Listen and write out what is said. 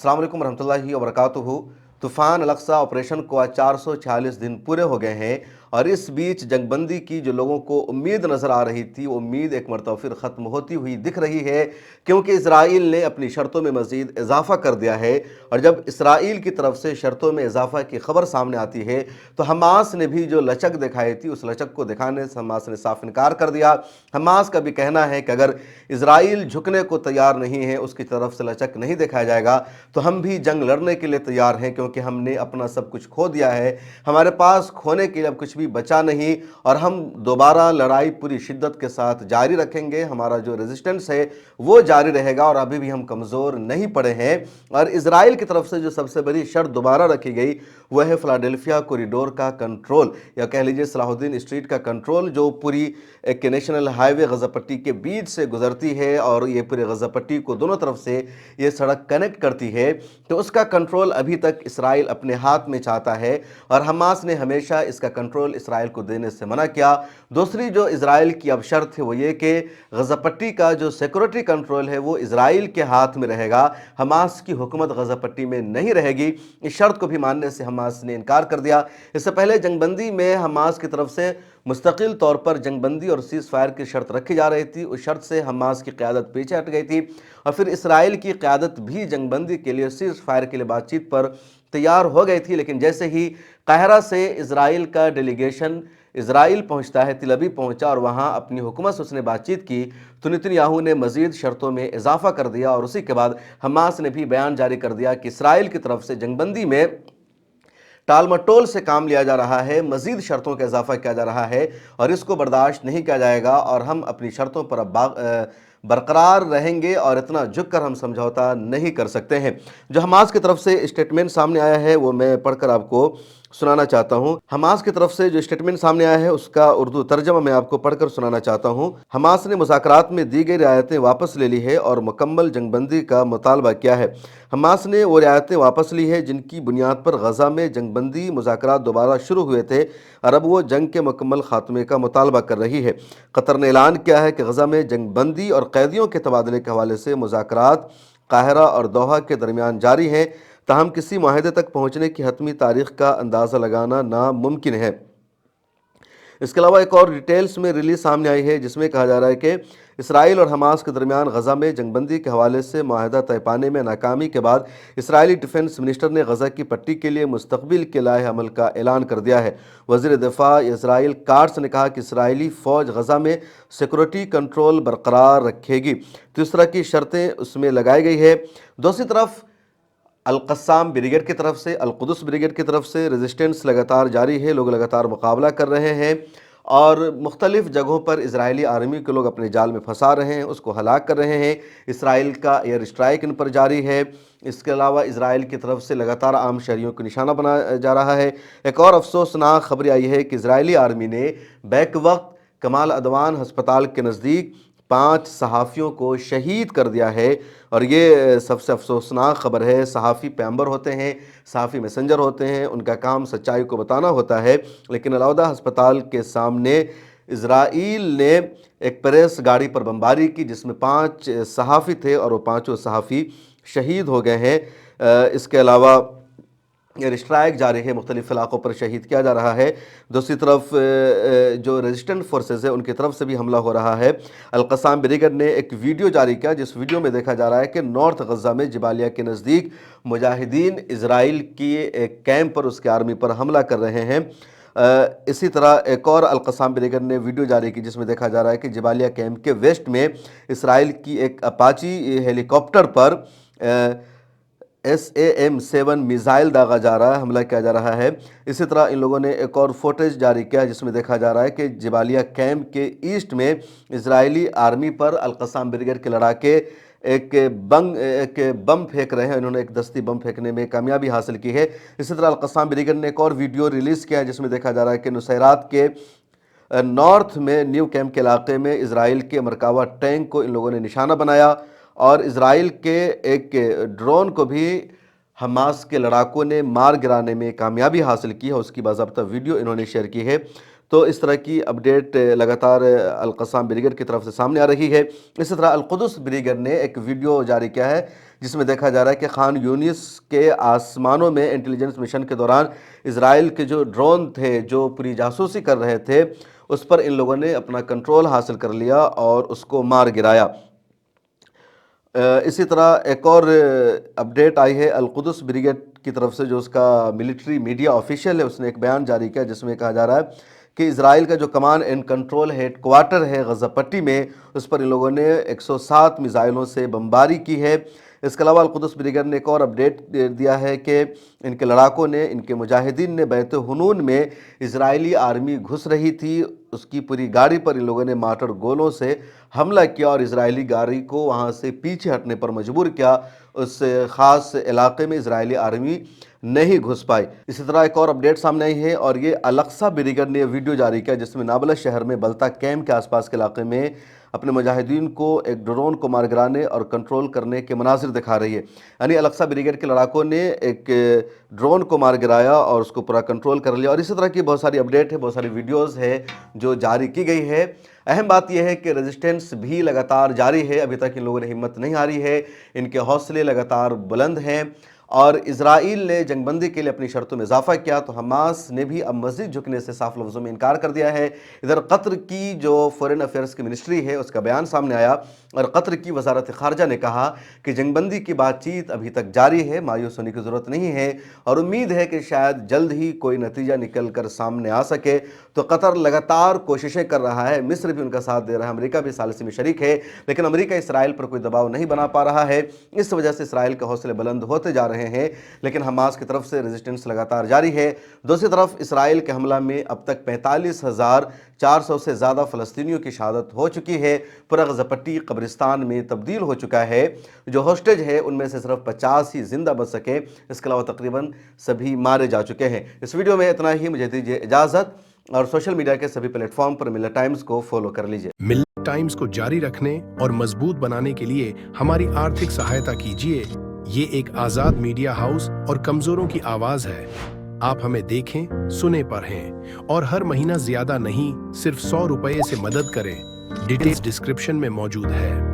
अस्सलाम वालेकुम रहमतुल्लाहि व बरकातुहू। तूफ़ान अल-अक़सा ऑपरेशन को आज 446 दिन पूरे हो गए हैं और इस बीच जंगबंदी की जो लोगों को उम्मीद नज़र आ रही थी, वो उम्मीद एक मरतबा फिर ख़त्म होती हुई दिख रही है, क्योंकि इसराइल ने अपनी शर्तों में मज़ीद इजाफ़ा कर दिया है। और जब इसराइल की तरफ से शर्तों में इजाफ़ा की खबर सामने आती है तो हमास ने भी जो लचक दिखाई थी, उस लचक को दिखाने से हमास ने साफ इनकार कर दिया। हमास का भी कहना है कि अगर इसराइल झुकने को तैयार नहीं है, उसकी तरफ से लचक नहीं दिखाया जाएगा, तो हम भी जंग लड़ने के लिए तैयार हैं, क्योंकि हमने अपना सब कुछ खो दिया है, हमारे पास खोने के लिए अब कुछ भी बचा नहीं और हम दोबारा लड़ाई पूरी शिद्दत के साथ जारी रखेंगे। हमारा जो रेजिस्टेंस है वो जारी रहेगा और अभी भी हम कमज़ोर नहीं पड़े हैं। और इसराइल की तरफ से जो सबसे बड़ी शर्त दोबारा रखी गई वह है फ़िलाडेल्फिया कॉरिडोर का कंट्रोल, या कह लीजिए सलाहुद्दीन स्ट्रीट का कंट्रोल, जो पूरी एक नेशनल हाईवे गज़ा पट्टी के बीच से गुजरती है और ये पूरे गज़ा पट्टी को दोनों तरफ से ये सड़क कनेक्ट करती है। तो उसका कंट्रोल अभी तक इसराइल अपने हाथ में चाहता है और हमास ने हमेशा इसका कंट्रोल इसराइल को देने से मना किया। दूसरी जो इसराइल की अब शर्त है वो ये कि गज़ा पट्टी का जो सिक्योरिटी कंट्रोल है वो इसराइल के हाथ में रहेगा, हमास की हुकूमत गज़ा पट्टी में नहीं रहेगी। इस शर्त को भी मानने से हमास ने इनकार कर दिया। इससे पहले जंगबंदी में हमास की तरफ से मुस्तकिल तौर पर जंगबंदी और सीज़ फायर की शर्त रखी जा रही थी। उस शर्त से हमास की क़यादत पीछे हट गई थी और फिर इसराइल की क़यादत भी जंगबंदी के लिए, सीज़ फायर के लिए बातचीत पर तैयार हो गई थी। लेकिन जैसे ही काहिरा से इसराइल का डेलीगेशन इसराइल पहुंचता है, तिल अबीब पहुंचा और वहां अपनी हुकूमत से उसने बातचीत की, तो नेतन्याहू ने मज़ीद शर्तों में इजाफा कर दिया और उसी के बाद हमास ने भी बयान जारी कर दिया कि इसराइल की तरफ से जंगबंदी में टाल मटोल से काम लिया जा रहा है, मज़ीद शर्तों का इजाफा किया जा रहा है और इसको बर्दाश्त नहीं किया जाएगा और हम अपनी शर्तों पर अब बरकरार रहेंगे और इतना झुक कर हम समझौता नहीं कर सकते हैं। जो हमास की तरफ से स्टेटमेंट सामने आया है वो मैं पढ़कर आपको सुनाना चाहता हूँ। हमास की तरफ से जो स्टेटमेंट सामने आया है उसका उर्दू तर्जमा मैं आपको पढ़कर सुनाना चाहता हूँ। हमास ने मुज़ाकरात में दी गई रियायतें वापस ले ली है और मुकम्मल जंगबंदी का मुतालबा किया है। हमास ने वो रियायतें वापस ली है जिनकी बुनियाद पर गज़ा में जंगबंदी मुज़ाकरात दोबारा शुरू हुए थे और अब वो जंग के मुकम्मल खात्मे का मुतालबा कर रही है। कतर ने ऐलान किया है कि गज़ा में जंगबंदी और कैदियों के तबादले के हवाले से मुज़ाकरात काहिरा और दोहा के दरमियान जारी हैं, ताहम किसी माहिदे तक पहुँचने की हतमी तारीख़ का अंदाज़ा लगाना नामुमकिन है। इसके अलावा एक और डिटेल्स में रिलीज सामने आई है जिसमें कहा जा रहा है कि इसराइल और हमास के दरमियान गज़ा में जंगबंदी के हवाले से माहिदा तय पाने में नाकामी के बाद इसराइली डिफेंस मिनिस्टर ने गज़ा की पट्टी के लिए मुस्तकबिल के लाए अमल का ऐलान कर दिया है। वज़ीर दिफा इसराइल काट्स ने कहा कि इसराइली फ़ौज गज़ा में सिक्योरिटी कंट्रोल बरकरार रखेगी। तो इस तरह की शर्तें उसमें लगाई गई है। दूसरी तरफ अल-क़स्साम ब्रिगेड की तरफ से, अल-कुदस ब्रिगेड की तरफ से रेजिस्टेंस लगातार जारी है, लोग लगातार मुकाबला कर रहे हैं और मुख्तलिफ़ जगहों पर इजरायली आर्मी के लोग अपने जाल में फंसा रहे हैं, उसको हलाक कर रहे हैं। इसराइल का एयर स्ट्राइक इन पर जारी है। इसके अलावा इसराइल की तरफ से लगातार आम शहरियों को निशाना बनाया जा रहा है। एक और अफसोसनाक खबर आई है कि इसराइली आर्मी ने बैक वक्त कमाल अदवान हस्पताल के नज़दीक 5 सहाफ़ियों को शहीद कर दिया है और ये सबसे अफसोसनाक ख़बर है। सहाफ़ी पैगंबर होते हैं, सहाफ़ी मैसेंजर होते हैं, उनका काम सच्चाई को बताना होता है, लेकिन अलौदा हस्पताल के सामने इजराइल ने एक प्रेस गाड़ी पर बमबारी की जिसमें 5 सहाफ़ी थे और वो पाँचों सहाफ़ी शहीद हो गए हैं। इसके अलावा एयर स्ट्राइक जारी है, मुख्तलिफ़ इलाक़ों पर शहीद किया जा रहा है। दूसरी तरफ जो रेजिस्टेंट फोर्सेस है उनकी तरफ से भी हमला हो रहा है। अल-क़स्साम ब्रिगेड ने एक वीडियो जारी किया जिस वीडियो में देखा जा रहा है कि नॉर्थ गज़ा में जबालिया के नज़दीक मुजाहिदीन इसराइल की एक कैंप पर, उसके आर्मी पर हमला कर रहे हैं। इसी तरह एक और अल-क़स्साम ब्रिगेड ने वीडियो जारी की जिसमें देखा जा रहा है कि जबालिया कैंप के वेस्ट में इसराइल की एक अपाची हेलीकॉप्टर पर SAM-7 मिज़ाइल दागा जा रहा है, हमला किया जा रहा है। इसी तरह इन लोगों ने एक और फुटेज जारी किया जिसमें देखा जा रहा है कि जबालिया कैंप के ईस्ट में इजरायली आर्मी पर अल-क़स्साम ब्रिगेड के लड़ाके एक बम फेंक रहे हैं। इन्होंने एक दस्ती बम फेंकने में कामयाबी हासिल की है। इसी तरह अल-क़स्साम ब्रिगेड ने एक और वीडियो रिलीज़ किया है जिसमें देखा जा रहा है कि नुसैरात के नॉर्थ में न्यू कैंप के इलाके में इसराइल के मरकावा टैंक को इन लोगों ने निशाना बनाया और इसराइल के एक ड्रोन को भी हमास के लड़ाकों ने मार गिराने में कामयाबी हासिल की है। उसकी बाज़ाब्ता वीडियो इन्होंने शेयर की है। تو اس طرح کی اپڈیٹ لگاتار القصام بریگیڈ کی طرف سے سامنے آ رہی ہے۔ اسی طرح القدس بریگیڈ نے ایک ویڈیو جاری کیا ہے جس میں دیکھا جا رہا ہے کہ خان یونس کے آسمانوں میں انٹیلیجنس مشن کے دوران اسرائیل کے جو ڈرون تھے جو پوری جاسوسی کر رہے تھے اس پر ان لوگوں نے اپنا کنٹرول حاصل کر لیا اور اس کو مار گرایا۔ اسی طرح ایک اور اپڈیٹ آئی ہے القدس بریگیڈ کی طرف سے، جو اس کا ملٹری میڈیا آفیشیل ہے، اس نے ایک بیان جاری کیا جس میں کہا جا رہا ہے کہ اسرائیل کا جو کمان اینڈ کنٹرول ہیڈ کوارٹر ہے غزہ پٹی میں، اس پر ان لوگوں نے 107 میزائلوں سے بمباری کی ہے۔ اس کے علاوہ القدس بریگیڈ نے ایک اور اپڈیٹ دیا ہے کہ ان کے لڑاکوں نے، ان کے مجاہدین نے بیت حنون میں اسرائیلی آرمی گھس رہی تھی، اس کی پوری گاڑی پر ان لوگوں نے مارٹر گولوں سے حملہ کیا اور اسرائیلی گاڑی کو وہاں سے پیچھے ہٹنے پر مجبور کیا۔ اس خاص علاقے میں اسرائیلی آرمی نہیں گھس پائی۔ اسی طرح ایک اور اپڈیٹ سامنے آئی ہے اور یہ الاقصی بریگیڈ نے ویڈیو جاری کیا جس میں نابلس شہر میں بلتا کیمپ کے آس پاس کے علاقے میں اپنے مجاہدین کو ایک ڈرون کو مار گرانے اور کنٹرول کرنے کے مناظر دکھا رہی ہے۔ یعنی الاقصی بریگیڈ کے لڑاکوں نے ایک ڈرون کو مار گرایا اور اس کو پورا کنٹرول کر لیا، اور اسی طرح کی بہت ساری اپڈیٹ ہے، بہت ساری ویڈیوز ہے جو جاری کی گئی ہے۔ اہم بات یہ ہے کہ ریزسٹنس بھی لگاتار جاری ہے، ابھی تک ان لوگوں نے ہمت نہیں ہاری ہے، ان کے حوصلے لگاتار بلند ہیں، اور اسرائیل نے جنگ بندی کے لیے اپنی شرطوں میں اضافہ کیا تو حماس نے بھی اب مزید جھکنے سے صاف لفظوں میں انکار کر دیا ہے۔ ادھر قطر کی جو فورن افیئرز کی منسٹری ہے اس کا بیان سامنے آیا اور قطر کی وزارت خارجہ نے کہا کہ جنگ بندی کی بات چیت ابھی تک جاری ہے، مایوس ہونے کی ضرورت نہیں ہے، اور امید ہے کہ شاید جلد ہی کوئی نتیجہ نکل کر سامنے آ سکے۔ تو قطر لگاتار کوششیں کر رہا ہے، مصر بھی ان کا ساتھ دے رہا ہے، امریکہ بھی ثالثی میں شریک ہے، لیکن امریکہ اسرائیل پر کوئی دباؤ نہیں بنا پا رہا ہے۔ اس وجہ سے اسرائیل کے حوصلے بلند ہوتے جا رہے ہیں، لیکن حماس کی طرف سے ریزسٹنس لگاتار جاری ہے۔ دوسری طرف اسرائیل کے حملہ میں اب تک 45,400 سے زیادہ فلسطینیوں کی شہادت ہو چکی ہے۔ پورا غزہ پٹی قبرستان میں تبدیل ہو چکا ہے۔ جو ہوسٹیج ہے ان میں سے صرف 50 ہی زندہ بچ سکے، اس کے علاوہ تقریباً سبھی مارے جا چکے ہیں۔ اس ویڈیو میں اتنا ہی، مجھے دیجیے اجازت، اور سوشل میڈیا کے سبھی پلیٹ فارم پر ملت ٹائمز کو فالو کر لیجیے۔ ملت ٹائمز کو جاری رکھنے اور مضبوط بنانے کے لیے ہماری آرتھک سہایتا کیجیے۔ یہ ایک آزاد میڈیا ہاؤس اور کمزوروں کی آواز ہے۔ آپ ہمیں دیکھیں، سنیں، پڑھیں اور ہر مہینہ زیادہ نہیں، صرف 100 روپے سے مدد کریں۔ ڈیٹیلز ڈسکرپشن میں موجود ہے۔